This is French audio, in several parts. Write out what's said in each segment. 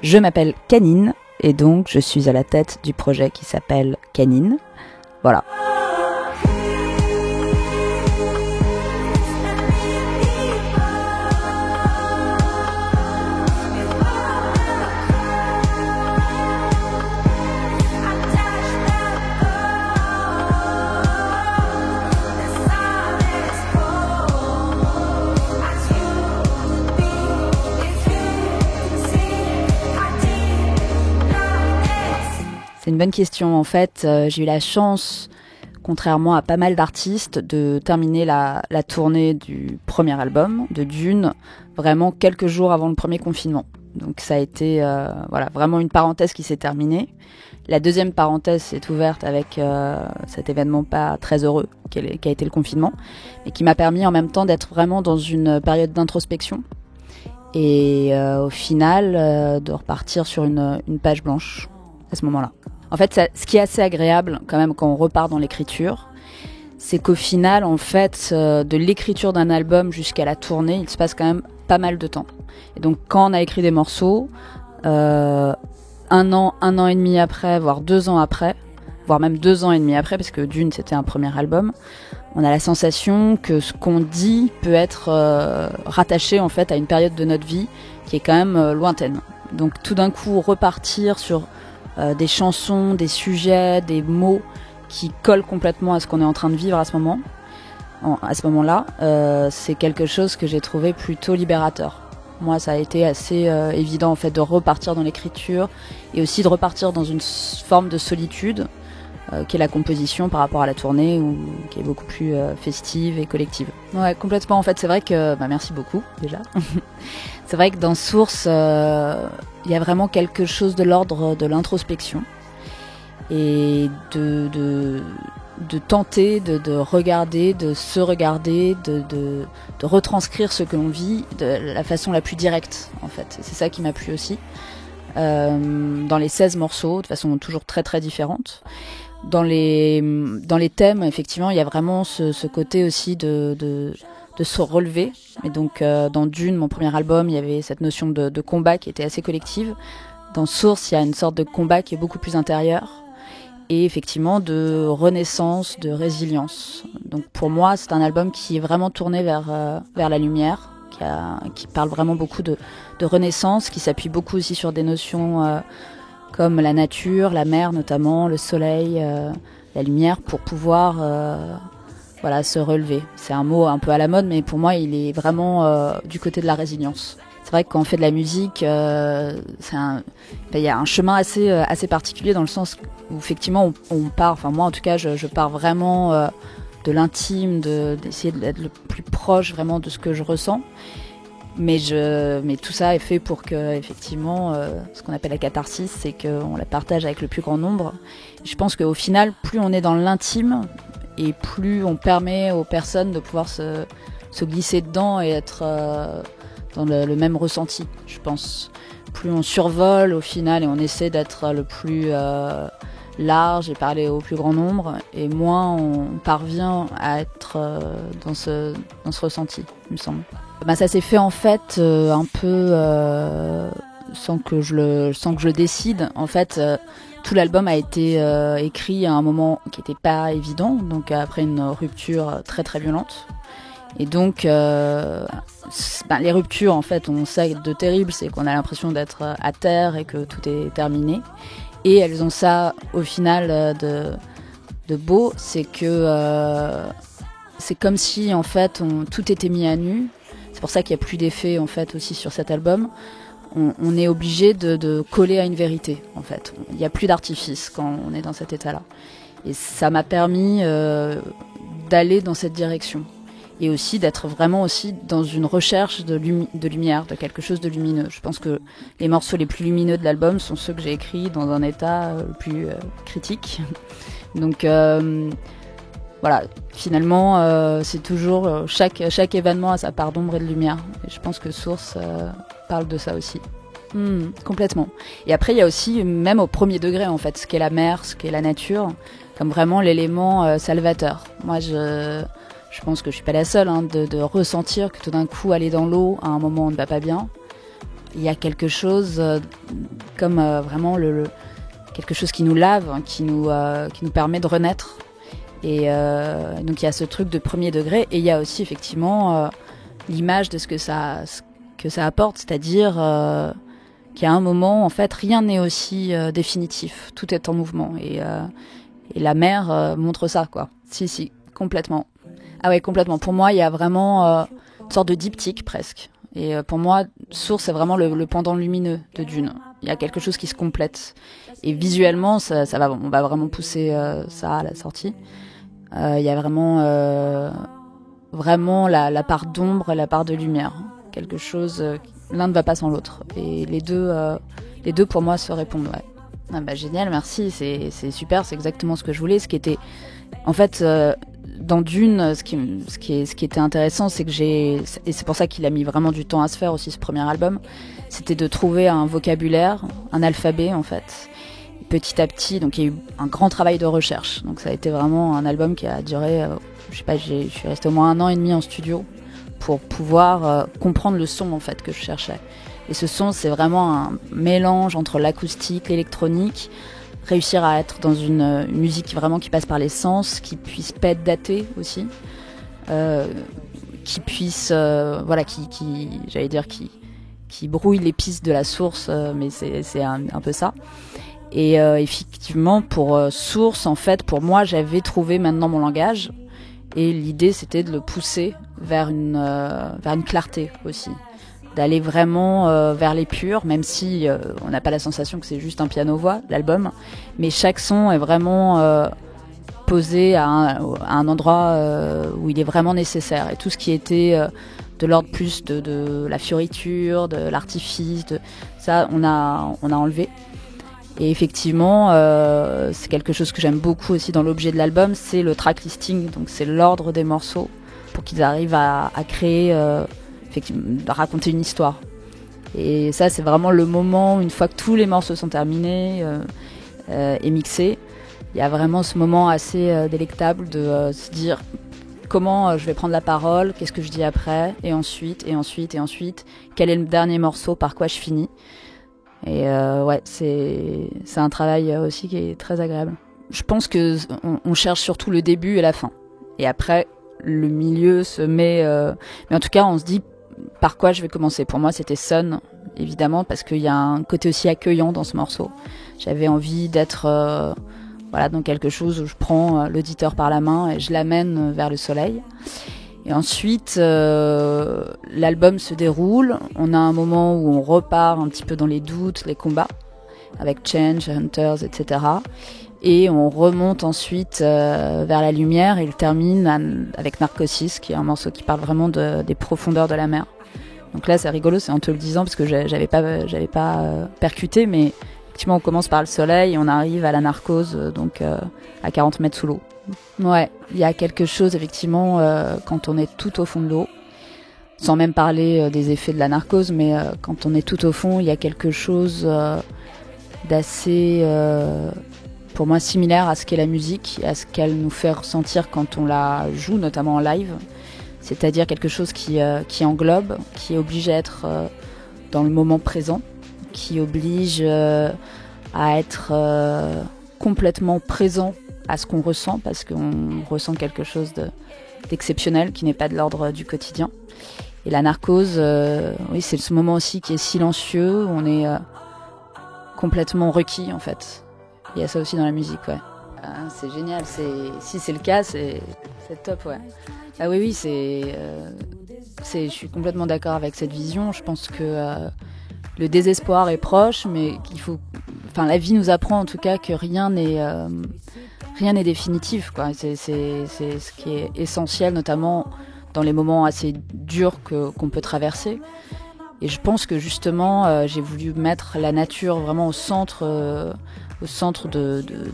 Je m'appelle Canine et donc je suis à la tête du projet qui s'appelle Canine. Voilà. C'est une bonne question. En fait, j'ai eu la chance, contrairement à pas mal d'artistes, de terminer la tournée du premier album, de Dune, vraiment quelques jours avant le premier confinement. Donc ça a été vraiment une parenthèse qui s'est terminée. La deuxième parenthèse s'est ouverte avec cet événement pas très heureux qui a été le confinement, et qui m'a permis en même temps d'être vraiment dans une période d'introspection et au final de repartir sur une page blanche à ce moment-là. En fait, ce qui est assez agréable quand même quand on repart dans l'écriture, c'est qu'au final, en fait, de l'écriture d'un album jusqu'à la tournée, il se passe quand même pas mal de temps. Et donc, quand on a écrit des morceaux, un an et demi après, voire 2 ans après, voire même 2 ans et demi après, parce que Dune, c'était un premier album, on a la sensation que ce qu'on dit peut être rattaché en fait à une période de notre vie qui est quand même lointaine. Donc, tout d'un coup, repartir sur des chansons, des sujets, des mots qui collent complètement à ce qu'on est en train de vivre à ce moment-là, c'est quelque chose que j'ai trouvé plutôt libérateur. Moi, ça a été assez évident en fait de repartir dans l'écriture et aussi de repartir dans une forme de solitude qui est la composition par rapport à la tournée qui est beaucoup plus festive et collective. Ouais, complètement. En fait, c'est vrai que merci beaucoup déjà. C'est vrai que dans Source, il y a vraiment quelque chose de l'ordre de l'introspection et de tenter de regarder, de se regarder, de retranscrire ce que l'on vit de la façon la plus directe en fait. Et c'est ça qui m'a plu aussi. Dans les 16 morceaux, de façon toujours très très différente. Dans les thèmes, effectivement, il y a vraiment ce côté aussi de se relever. Et donc, dans Dune, mon premier album, il y avait cette notion de combat qui était assez collective. Dans Source, il y a une sorte de combat qui est beaucoup plus intérieur. Et effectivement, de renaissance, de résilience. Donc, pour moi, c'est un album qui est vraiment tourné vers la lumière, qui parle vraiment beaucoup de renaissance, qui s'appuie beaucoup aussi sur des notions comme la nature, la mer notamment, le soleil, la lumière, pour pouvoir se relever. C'est un mot un peu à la mode, mais pour moi, il est vraiment du côté de la résilience. C'est vrai que quand on fait de la musique, il y a un chemin assez particulier dans le sens où effectivement on part, enfin moi en tout cas, je pars vraiment de l'intime, d'essayer d'être le plus proche vraiment de ce que je ressens. Mais tout ça est fait pour que, effectivement, ce qu'on appelle la catharsis, c'est qu'on la partage avec le plus grand nombre. Et je pense qu'au final, plus on est dans l'intime et plus on permet aux personnes de pouvoir se glisser dedans et être dans le même ressenti, je pense. Plus on survole au final et on essaie d'être le plus large et parler au plus grand nombre, et moins on parvient à être dans ce ressenti, il me semble. Ça s'est fait en fait un peu sans que je le décide. En fait, tout l'album a été écrit à un moment qui n'était pas évident, donc après une rupture très très violente. Et donc, les ruptures, en fait, on sait de terrible, c'est qu'on a l'impression d'être à terre et que tout est terminé. Et elles ont ça, au final, de beau, c'est que c'est comme si, en fait, tout était mis à nu. C'est pour ça qu'il n'y a plus d'effet, en fait, aussi sur cet album. On est obligé de coller à une vérité, en fait. Il n'y a plus d'artifice quand on est dans cet état-là. Et ça m'a permis d'aller dans cette direction. Et aussi d'être vraiment aussi dans une recherche de lumière, de quelque chose de lumineux. Je pense que les morceaux les plus lumineux de l'album sont ceux que j'ai écrits dans un état le plus critique. Donc finalement, c'est toujours chaque événement a sa part d'ombre et de lumière. Et je pense que Source parle de ça aussi. Complètement. Et après, il y a aussi, même au premier degré, en fait, ce qu'est la mer, ce qu'est la nature, comme vraiment l'élément salvateur. Moi, je pense que je suis pas la seule de ressentir que tout d'un coup, aller dans l'eau, à un moment, on ne va pas bien. il y a quelque chose comme vraiment quelque chose qui nous lave, qui nous permet de renaître. Et donc il y a ce truc de premier degré, et il y a aussi effectivement l'image de ce que ça apporte, c'est-à-dire qu'à un moment, en fait, rien n'est aussi définitif, tout est en mouvement, et la mer montre ça, quoi. Si, complètement. Ah ouais, complètement. Pour moi, il y a vraiment une sorte de diptyque presque. Et pour moi, Source, c'est vraiment le pendant lumineux de Dune. Il y a quelque chose qui se complète. Et visuellement, on va vraiment pousser ça à la sortie. Il y a vraiment la part d'ombre et la part de lumière. Quelque chose, l'un ne va pas sans l'autre. Et les deux pour moi se répondent. Ouais. Ah bah génial, merci, c'est super, c'est exactement ce que je voulais. Ce qui était, en fait, dans Dune, ce qui était intéressant, c'est que et c'est pour ça qu'il a mis vraiment du temps à se faire aussi ce premier album, c'était de trouver un vocabulaire, un alphabet en fait. Petit à petit, donc il y a eu un grand travail de recherche. Donc ça a été vraiment un album qui a duré, je sais pas, je suis restée au moins 1 an et demi en studio pour pouvoir comprendre le son en fait que je cherchais. Et ce son, c'est vraiment un mélange entre l'acoustique, l'électronique, réussir à être dans une musique vraiment qui passe par les sens, qui puisse pas être datée aussi, qui puisse, voilà, j'allais dire, qui brouille les pistes de la source, mais c'est un peu ça. Et effectivement, pour Source, en fait, pour moi, j'avais trouvé maintenant mon langage. Et l'idée, c'était de le pousser vers une clarté aussi. D'aller vraiment vers les purs, même si on n'a pas la sensation que c'est juste un piano-voix, l'album. Mais chaque son est vraiment posé à un endroit où il est vraiment nécessaire. Et tout ce qui était de l'ordre plus de la fioriture, de l'artifice, ça, on a enlevé. Et effectivement, c'est quelque chose que j'aime beaucoup aussi dans l'objet de l'album, c'est le track listing, donc c'est l'ordre des morceaux pour qu'ils arrivent à créer, à raconter une histoire. Et ça, c'est vraiment le moment, une fois que tous les morceaux sont terminés et mixés, il y a vraiment ce moment assez délectable de se dire comment je vais prendre la parole, qu'est-ce que je dis après, et ensuite, quel est le dernier morceau, par quoi je finis. Et ouais, c'est un travail aussi qui est très agréable. Je pense que on cherche surtout le début et la fin. Et après, le milieu se met... Mais en tout cas, on se dit par quoi je vais commencer. Pour moi, c'était Sun, évidemment, parce qu'il y a un côté aussi accueillant dans ce morceau. J'avais envie d'être dans quelque chose où je prends l'auditeur par la main et je l'amène vers le soleil. Et ensuite, l'album se déroule. On a un moment où on repart un petit peu dans les doutes, les combats, avec Change, Hunters, etc. Et on remonte ensuite vers la lumière et il termine avec Narcosis, qui est un morceau qui parle vraiment des profondeurs de la mer. Donc là, c'est rigolo, c'est en te le disant, parce que j'avais pas percuté, mais effectivement, on commence par le soleil et on arrive à la narcose, donc à 40 mètres sous l'eau. Ouais, il y a quelque chose effectivement quand on est tout au fond de l'eau, sans même parler des effets de la narcose, mais quand on est tout au fond, il y a quelque chose d'assez, pour moi, similaire à ce qu'est la musique, à ce qu'elle nous fait ressentir quand on la joue, notamment en live. C'est-à-dire quelque chose qui englobe, qui oblige à être dans le moment présent, qui oblige à être complètement présent à ce qu'on ressent, parce qu'on ressent quelque chose d'exceptionnel qui n'est pas de l'ordre du quotidien. Et la narcose, oui, c'est ce moment aussi qui est silencieux, où on est complètement requis en fait. Il y a ça aussi dans la musique, ouais. C'est génial, si c'est le cas, c'est top, ouais. Ah oui, je suis complètement d'accord avec cette vision. Je pense que le désespoir est proche, mais la vie nous apprend en tout cas que rien n'est définitif, quoi. C'est ce qui est essentiel, notamment dans les moments assez durs qu'on peut traverser. Et je pense que justement, j'ai voulu mettre la nature vraiment au centre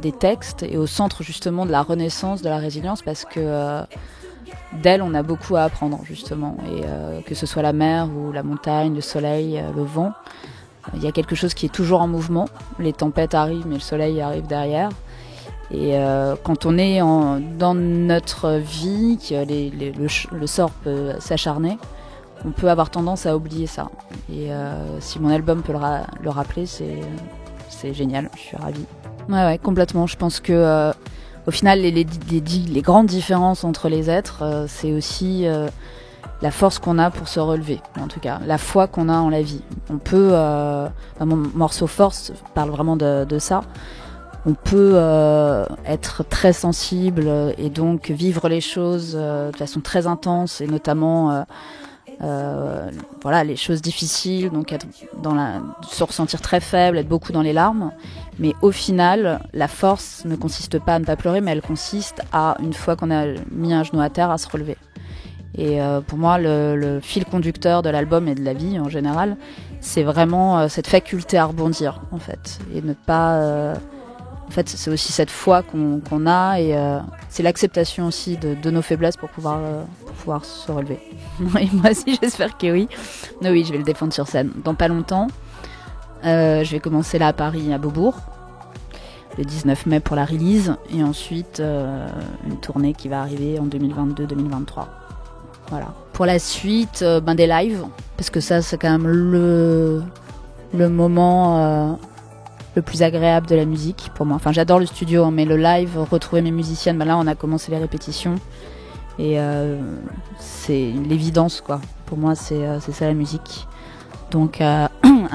des textes et au centre justement de la renaissance, de la résilience, parce que d'elle, on a beaucoup à apprendre justement. Et que ce soit la mer ou la montagne, le soleil, le vent, il y a quelque chose qui est toujours en mouvement. Les tempêtes arrivent, mais le soleil arrive derrière. Et quand on est dans notre vie, que le sort peut s'acharner, on peut avoir tendance à oublier ça. Et si mon album peut le rappeler, c'est génial, je suis ravie. Ouais, complètement. Je pense que au final, les grandes différences entre les êtres, c'est aussi la force qu'on a pour se relever, en tout cas, la foi qu'on a en la vie. On peut, mon morceau Force parle vraiment de ça. On peut être très sensible et donc vivre les choses de façon très intense, et notamment les choses difficiles, donc se ressentir très faible, être beaucoup dans les larmes. Mais au final, la force ne consiste pas à ne pas pleurer, mais elle consiste à, une fois qu'on a mis un genou à terre, à se relever. Et pour moi, le fil conducteur de l'album et de la vie en général, c'est vraiment cette faculté à rebondir, en fait, et ne pas... En fait, c'est aussi cette foi qu'on a, et c'est l'acceptation aussi de nos faiblesses pour pouvoir se relever. Et moi aussi, j'espère que oui. Mais oui, je vais le défendre sur scène dans pas longtemps. Je vais commencer là à Paris, à Beaubourg, le 19 mai pour la release, et ensuite une tournée qui va arriver en 2022-2023. Voilà. Pour la suite, des lives, parce que ça, c'est quand même le moment le plus agréable de la musique pour moi. Enfin, j'adore le studio, hein, mais le live, retrouver mes musiciennes, là, on a commencé les répétitions, et c'est l'évidence, quoi. Pour moi, c'est ça la musique. Donc, un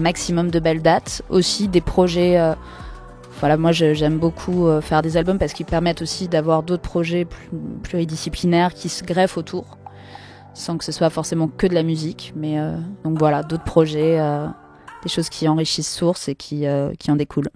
maximum de belles dates, aussi des projets. Moi, j'aime beaucoup faire des albums parce qu'ils permettent aussi d'avoir d'autres projets pluridisciplinaires qui se greffent autour, sans que ce soit forcément que de la musique. Mais donc voilà, d'autres projets, des choses qui enrichissent Source et qui en découlent.